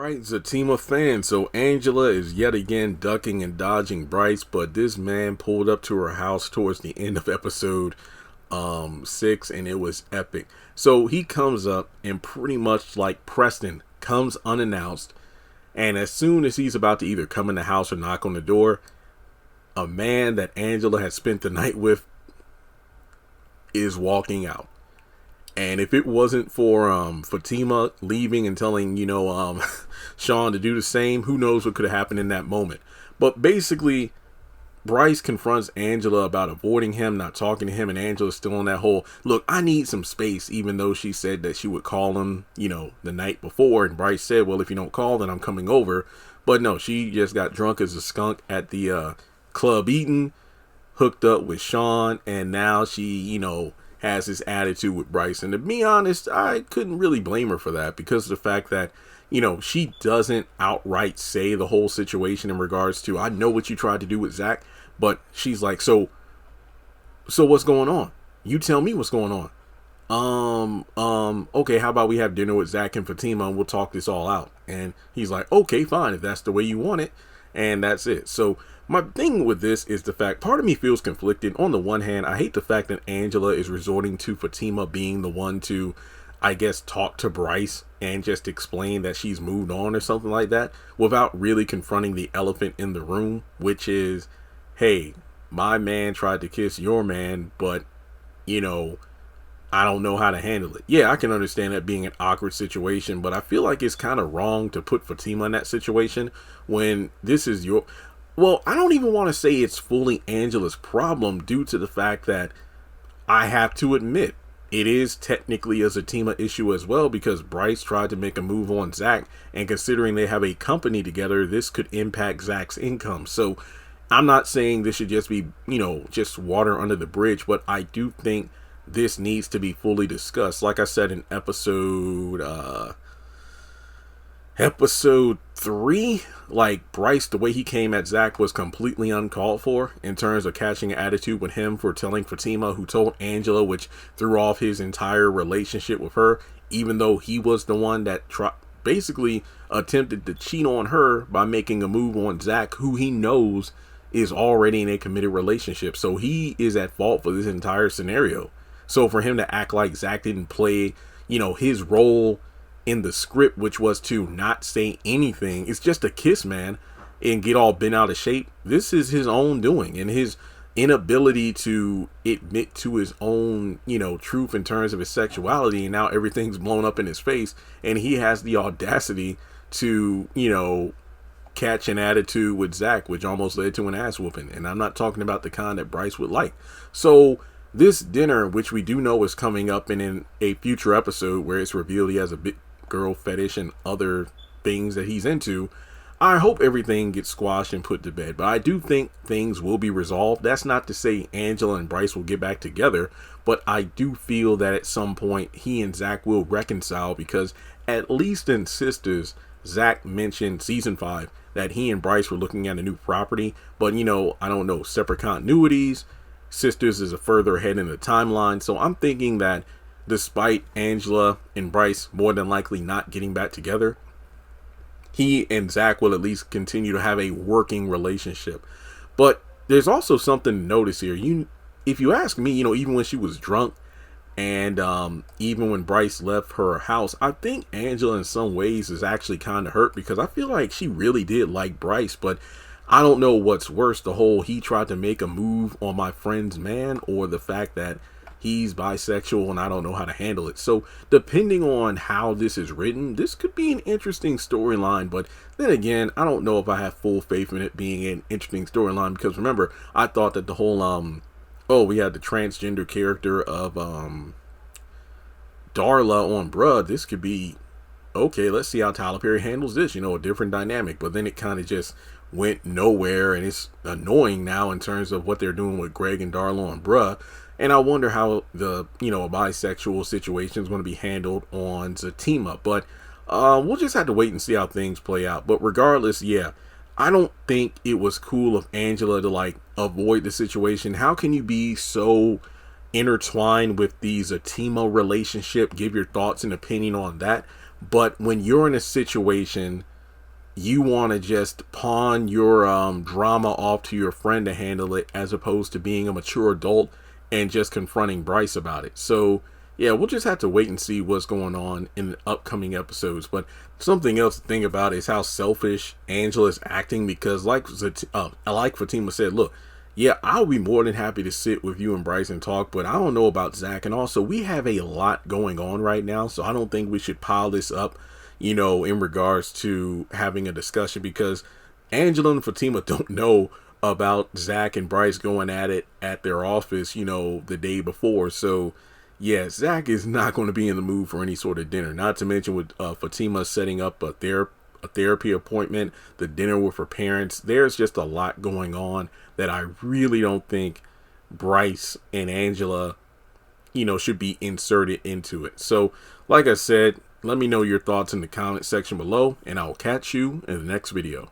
right, Zatima fan. So Angela is yet again ducking and dodging Bryce, but this man pulled up to her house towards the end of episode 6, and it was epic. So he comes up and pretty much like Preston comes unannounced, and as soon as he's about to either come in the house or knock on the door, a man that Angela had spent the night with is walking out. And if it wasn't for Fatima leaving and telling, Sean to do the same, who knows what could have happened in that moment. But basically, Bryce confronts Angela about avoiding him, not talking to him, and Angela's still on that whole, look, I need some space, even though she said that she would call him, the night before. And Bryce said, well, if you don't call, then I'm coming over. But no, she just got drunk as a skunk at the club eating, hooked up with Sean, and now she, has this attitude with Bryce. And to be honest, I couldn't really blame her for that, because of the fact that, she doesn't outright say the whole situation in regards to, I know what you tried to do with Zach, but she's like, so what's going on? You tell me what's going on. Okay, how about we have dinner with Zach and Fatima and we'll talk this all out? And he's like, okay, fine, if that's the way you want it. And that's it. So my thing with this is the fact, part of me feels conflicted. On the one hand, I hate the fact that Angela is resorting to Fatima being the one to, I guess, talk to Bryce and just explain that she's moved on or something like that, without really confronting the elephant in the room, which is, hey, my man tried to kiss your man, but, I don't know how to handle it. Yeah, I can understand that being an awkward situation, but I feel like it's kind of wrong to put Fatima in that situation when this is your... Well, I don't even want to say it's fully Angela's problem, due to the fact that I have to admit it is technically a Zatima issue as well, because Bryce tried to make a move on Zach, and considering they have a company together, this could impact Zach's income. So I'm not saying this should just be, just water under the bridge, but I do think this needs to be fully discussed. Like I said in episode 3, like, Bryce, the way he came at Zach was completely uncalled for in terms of catching an attitude with him for telling Fatima, who told Angela, which threw off his entire relationship with her, even though he was the one that basically attempted to cheat on her by making a move on Zach, who he knows is already in a committed relationship. So he is at fault for this entire scenario. So for him to act like Zach didn't play, his role in the script, which was to not say anything, it's just a kiss, man, and get all bent out of shape. This is his own doing, and his inability to admit to his own, truth in terms of his sexuality, and now everything's blown up in his face, and he has the audacity to, catch an attitude with Zach, which almost led to an ass whooping. And I'm not talking about the kind that Bryce would like. So this dinner, which we do know is coming up in a future episode where it's revealed he has a big girl fetish and other things that he's into, I hope everything gets squashed and put to bed. But I do think things will be resolved. That's not to say Angela and Bryce will get back together, but I do feel that at some point he and Zach will reconcile, because at least in Sistas, Zach mentioned season 5 that he and Bryce were looking at a new property, but I don't know, separate continuities. Sistas is a further ahead in the timeline, so I'm thinking that despite Angela and Bryce more than likely not getting back together, he and Zach will at least continue to have a working relationship. But there's also something to notice here. If you ask me, even when she was drunk, and even when Bryce left her house, I think Angela in some ways is actually kind of hurt, because I feel like she really did like Bryce. But I don't know what's worse, the whole he tried to make a move on my friend's man, or the fact that he's bisexual and I don't know how to handle it. So depending on how this is written, this could be an interesting storyline. But then again, I don't know if I have full faith in it being an interesting storyline, because remember, I thought that the whole we had the transgender character of Darla on Bruh. This could be okay. Let's see how Tyler Perry handles this. A different dynamic. But then it kind of just went nowhere, and it's annoying now in terms of what they're doing with Greg and Darla on Bruh. And I wonder how the bisexual situation is going to be handled on Zatima. But we'll just have to wait and see how things play out. But regardless, yeah, I don't think it was cool of Angela to avoid the situation. How can you be so intertwined with the Zatima relationship? Give your thoughts and opinion on that. But when you're in a situation you want to just pawn your drama off to your friend to handle it, as opposed to being a mature adult and just confronting Bryce about it. So yeah, we'll just have to wait and see what's going on in the upcoming episodes. But something else to think about is how selfish Angela's acting, because like Fatima said, look, yeah, I'll be more than happy to sit with you and Bryce and talk, but I don't know about Zach. And also, we have a lot going on right now, so I don't think we should pile this up, in regards to having a discussion, because Angela and Fatima don't know about Zach and Bryce going at it at their office, the day before. So yeah, Zach is not going to be in the mood for any sort of dinner. Not to mention with Fatima setting up a therapy appointment, the dinner with her parents. There's just a lot going on that I really don't think Bryce and Angela, should be inserted into it. So, like I said, let me know your thoughts in the comment section below, and I will catch you in the next video.